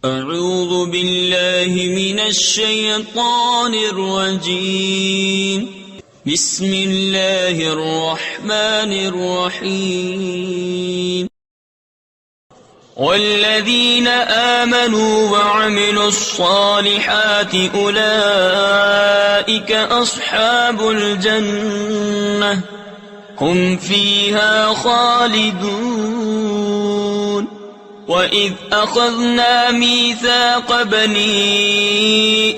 اعوذ باللہ من الشیطان الرجیم بسم اللہ الرحمن الرحیم والذین آمنوا وعملوا الصالحات اولئک اصحاب الجنہ هم فیہا خالدون وَإِذْ أَخَذْنَا مِيثَاقَ بَنِي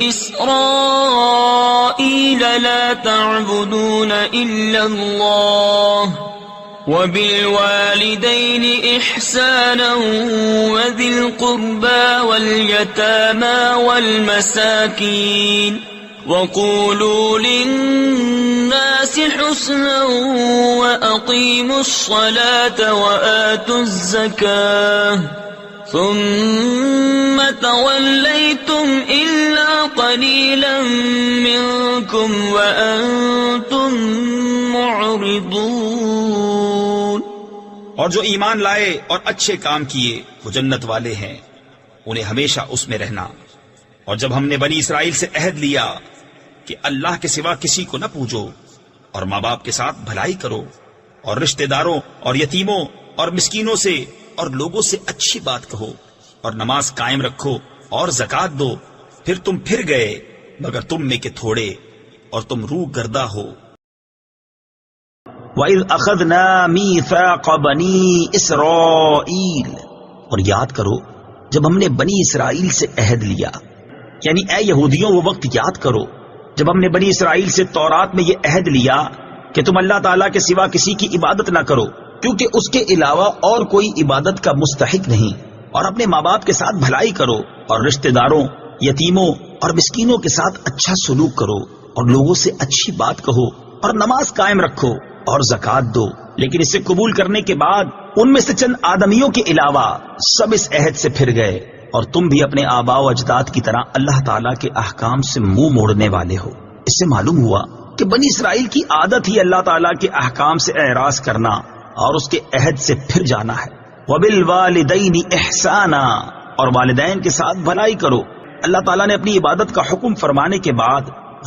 إِسْرَائِيلَ لَا تَعْبُدُونَ إِلَّا اللَّهَ وَبِالْوَالِدَيْنِ إِحْسَانًا وَذِي الْقُرْبَى وَالْيَتَامَى وَالْمَسَاكِينِ وَقُولُوا لِلنَّاسِ حُسْنًا وَأَقِيمُوا الصَّلَاةَ وَآتُوا الزَّكَاةَ ثم توليتم إلا قليلا منكم وأنتم معرضون۔ اور جو ایمان لائے اور اچھے کام کیے وہ جنت والے ہیں، انہیں ہمیشہ اس میں رہنا۔ اور جب ہم نے بنی اسرائیل سے عہد لیا کہ اللہ کے سوا کسی کو نہ پوجو اور ماں باپ کے ساتھ بھلائی کرو اور رشتہ داروں اور یتیموں اور مسکینوں سے اور لوگوں سے اچھی بات کہو اور نماز قائم رکھو اور زکات دو، پھر تم پھر گئے مگر تم میں کے تھوڑے اور تم روح گردہ ہو۔ وَإِذْ أَخَذْنَا مِيثَاقَ بَنِي إِسْرَائِيلَ، اور یاد کرو جب ہم نے بنی اسرائیل سے عہد لیا، یعنی اے یہودیوں وہ وقت یاد کرو جب ہم نے بنی اسرائیل سے تورات میں یہ عہد لیا کہ تم اللہ تعالیٰ کے سوا کسی کی عبادت نہ کرو کیونکہ اس کے علاوہ اور کوئی عبادت کا مستحق نہیں، اور اپنے ماں باپ کے ساتھ بھلائی کرو اور رشتہ داروں، یتیموں اور مسکینوں کے ساتھ اچھا سلوک کرو اور لوگوں سے اچھی بات کہو اور نماز قائم رکھو اور زکات دو۔ لیکن اسے قبول کرنے کے بعد ان میں سے چند آدمیوں کے علاوہ سب اس عہد سے پھر گئے، اور تم بھی اپنے آباء و اجداد کی طرح اللہ تعالیٰ کے احکام سے منہ موڑنے والے ہو۔ اس سے معلوم ہوا کہ بنی اسرائیل کی عادت ہی اللہ تعالیٰ کے احکام سے اعراض کرنا اور اس کے عہد سے پھر جانا ہے۔ وَبِالْوَالِدَيْنِ إِحْسَانًا، اور والدین کے ساتھ بھلائی کرو۔ اللہ تعالیٰ نے اپنی عبادت کا حکم فرمانے کے بعد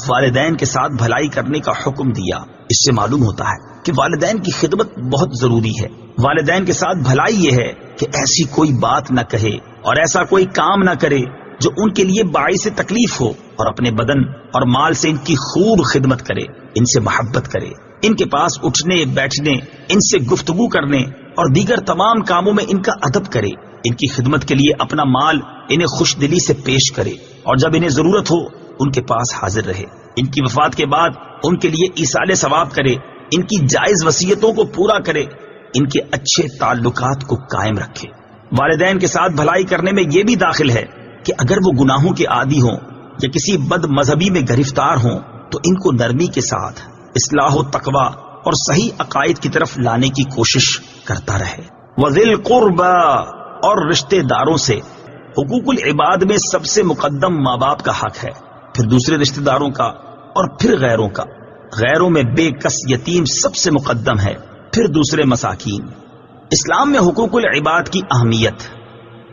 والدین کے ساتھ بھلائی کرنے کا حکم دیا۔ اس سے معلوم ہوتا ہے کہ والدین کی خدمت بہت ضروری ہے۔ والدین کے ساتھ بھلائی یہ ہے کہ ایسی کوئی بات نہ کہے اور ایسا کوئی کام نہ کرے جو ان کے لیے باعث تکلیف ہو، اور اپنے بدن اور مال سے ان کی خوب خدمت کرے، ان سے محبت کرے، ان کے پاس اٹھنے بیٹھنے، ان سے گفتگو کرنے اور دیگر تمام کاموں میں ان کا ادب کرے، ان کی خدمت کے لیے اپنا مال انہیں خوش دلی سے پیش کرے، اور جب انہیں ضرورت ہو ان کے پاس حاضر رہے، ان کی وفات کے بعد ان کے لیے ایصال ثواب کرے، ان کی جائز وصیتوں کو پورا کرے، ان کے اچھے تعلقات کو قائم رکھے۔ والدین کے ساتھ بھلائی کرنے میں یہ بھی داخل ہے کہ اگر وہ گناہوں کے عادی ہوں یا کسی بد مذہبی میں گرفتار ہوں تو ان کو نرمی کے ساتھ اصلاح و تقوی اور صحیح عقائد کی طرف لانے کی کوشش کرتا رہے۔ وَذِي الْقُرْبَى، اور رشتہ داروں سے۔ حقوق العباد میں سب سے مقدم ماں باپ کا حق ہے، پھر دوسرے رشتہ داروں کا، اور پھر غیروں کا۔ غیروں میں بے کس یتیم سب سے مقدم ہے، پھر دوسرے مساکین۔ اسلام میں حقوق العباد کی اہمیت۔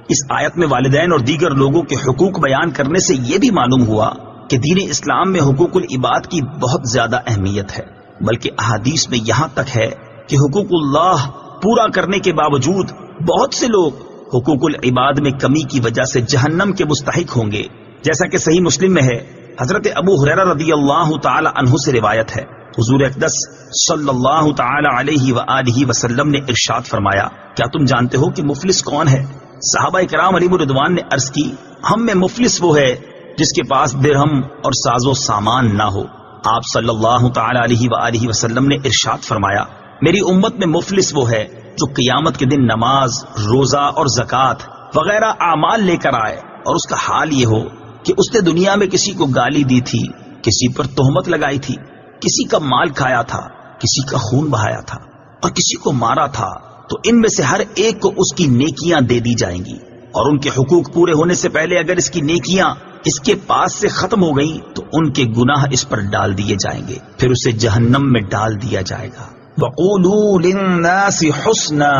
اس آیت میں والدین اور دیگر لوگوں کے حقوق بیان کرنے سے یہ بھی معلوم ہوا کہ دین اسلام میں حقوق العباد کی بہت زیادہ اہمیت ہے، بلکہ احادیث میں یہاں تک ہے کہ حقوق اللہ پورا کرنے کے باوجود بہت سے لوگ حقوق العباد میں کمی کی وجہ سے جہنم کے مستحق ہوں گے، جیسا کہ صحیح مسلم میں ہے۔ حضرت ابو ہریرہ رضی اللہ تعالی عنہ سے روایت ہے، حضور اقدس صلی اللہ تعالی علیہ وآلہ وسلم نے ارشاد فرمایا، کیا تم جانتے ہو کہ مفلس کون ہے؟ صحابہ کرام علیہ رضوان نے عرض کی، ہم میں مفلس وہ ہے جس کے پاس درہم اور ساز و سامان نہ ہو۔ آپ صلی اللہ تعالی علیہ وآلہ وسلم نے ارشاد فرمایا، میری امت میں مفلس وہ ہے جو قیامت کے دن نماز، روزہ اور زکات وغیرہ اعمال لے کر آئے اور اس کا حال یہ ہو کہ اس نے دنیا میں کسی کو گالی دی تھی، کسی پر تہمت لگائی تھی، کسی کا مال کھایا تھا، کسی کا خون بہایا تھا اور کسی کو مارا تھا، تو ان میں سے ہر ایک کو اس کی نیکیاں دے دی جائیں گی، اور ان کے حقوق پورے ہونے سے پہلے اگر اس کی نیکیاں اس کے پاس سے ختم ہو گئیں تو ان کے گناہ اس پر ڈال دیے جائیں گے، پھر اسے جہنم میں ڈال دیا جائے گا۔ وَقُولُوا لِلنَّاسِ حُسْنًا،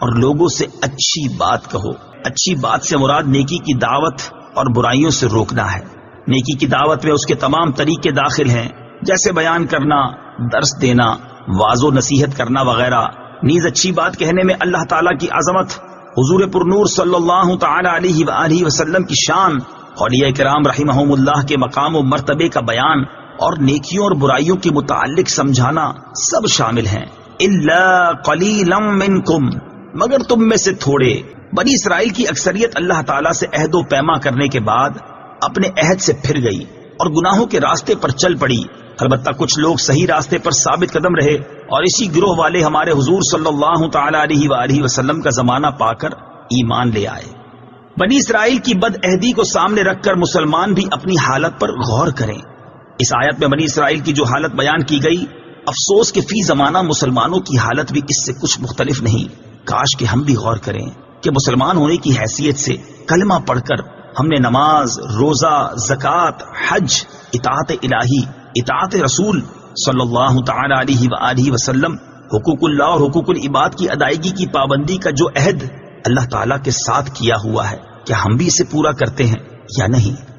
اور لوگوں سے اچھی بات کہو۔ اچھی بات سے مراد نیکی کی دعوت اور برائیوں سے روکنا ہے۔ نیکی کی دعوت میں اس کے تمام طریقے داخل ہیں، جیسے بیان کرنا، درس دینا، واعظ و نصیحت کرنا وغیرہ۔ نیز اچھی بات کہنے میں اللہ تعالیٰ کی عظمت، حضور پرنور صلی اللہ تعالی علیہ وآلہ وسلم کی شان، اولیاء کرام رحمہم اللہ کے مقام و مرتبے کا بیان اور نیکیوں اور برائیوں کے متعلق سمجھانا سب شامل ہیں۔ الا قلیلا منکم، مگر تم میں سے تھوڑے۔ بنی اسرائیل کی اکثریت اللہ تعالیٰ سے عہد و پیما کرنے کے بعد اپنے عہد سے پھر گئی اور گناہوں کے راستے پر چل پڑی۔ البتہ کچھ لوگ صحیح راستے پر ثابت قدم رہے اور اسی گروہ والے ہمارے حضور صلی اللہ تعالی علیہ وآلہ وسلم کا زمانہ پا کر ایمان لے آئے۔ بنی اسرائیل کی بد عہدی کو سامنے رکھ کر مسلمان بھی اپنی حالت پر غور کریں۔ اس آیت میں بنی اسرائیل کی جو حالت بیان کی گئی، افسوس کہ فی زمانہ مسلمانوں کی حالت بھی اس سے کچھ مختلف نہیں۔ کاش کہ ہم بھی غور کریں کہ مسلمان ہونے کی حیثیت سے کلمہ پڑھ کر ہم نے نماز، روزہ، زکوٰۃ، حج، اطاعت الہی، اطاعت رسول صلی اللہ تعالی علیہ وآلہ وسلم، حقوق اللہ اور حقوق العباد کی ادائیگی کی پابندی کا جو عہد اللہ تعالیٰ کے ساتھ کیا ہوا ہے، کیا ہم بھی اسے پورا کرتے ہیں یا نہیں؟